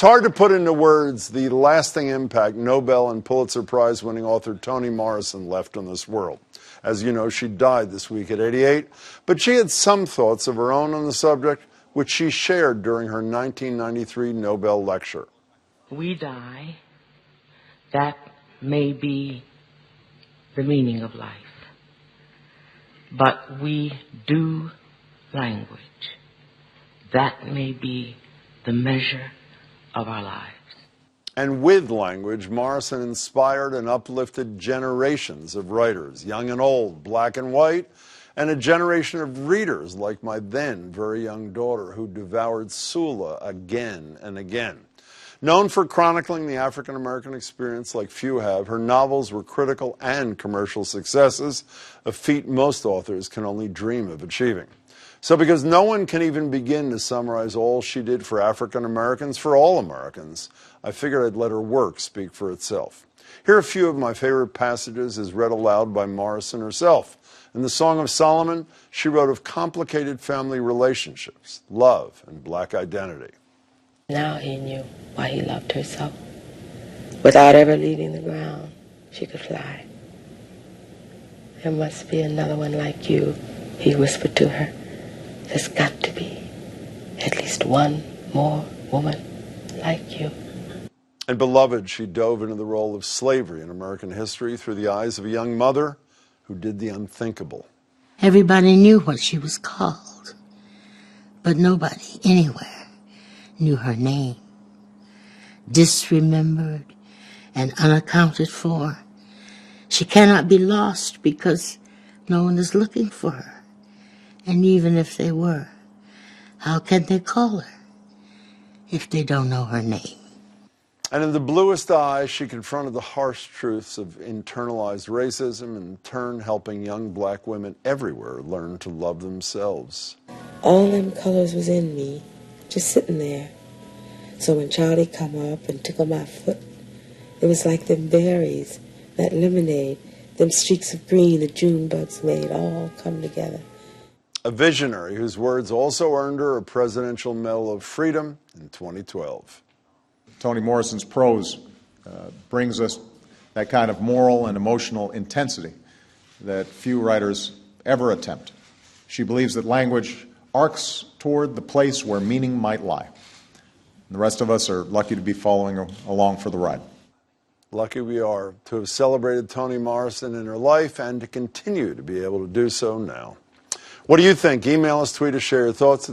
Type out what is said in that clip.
It's hard to put into words the lasting impact Nobel and Pulitzer Prize-winning author Toni Morrison left on this world. As you know, she died this week at 88, but she had some thoughts of her own on the subject, which she shared during her 1993 Nobel lecture. We die. That may be the meaning of life. But we do language. That may be the measure of our lives. And with language, Morrison inspired and uplifted generations of writers, young and old, black and white, and a generation of readers like my then very young daughter who devoured Sula again and again. Known for chronicling the African-American experience like few have, her novels were critical and commercial successes, a feat most authors can only dream of achieving. So because no one can even begin to summarize all she did for African Americans, for all Americans, I figured I'd let her work speak for itself. Here are a few of my favorite passages as read aloud by Morrison herself. In the Song of Solomon, she wrote of complicated family relationships, love, and black identity. Now he knew why he loved her so. Without ever leaving the ground, she could fly. There must be another one like you, he whispered to her. There's got to be at least one more woman like you. And beloved, she dove into the role of slavery in American history through the eyes of a young mother who did the unthinkable. Everybody knew what she was called, but nobody anywhere knew her name. Disremembered and unaccounted for, she cannot be lost because no one is looking for her. And even if they were, how can they call her if they don't know her name? And in The Bluest Eye, she confronted the harsh truths of internalized racism and in turn helping young black women everywhere learn to love themselves. All them colors was in me, just sitting there. So when Charlie come up and tickled my foot, it was like them berries, that lemonade, them streaks of green the June bugs made all come together. A visionary whose words also earned her a Presidential Medal of Freedom in 2012. Toni Morrison's prose brings us that kind of moral and emotional intensity that few writers ever attempt. She believes that language arcs toward the place where meaning might lie. And the rest of us are lucky to be following along for the ride. Lucky we are to have celebrated Toni Morrison in her life and to continue to be able to do so now. What do you think? Email us, tweet us, share your thoughts.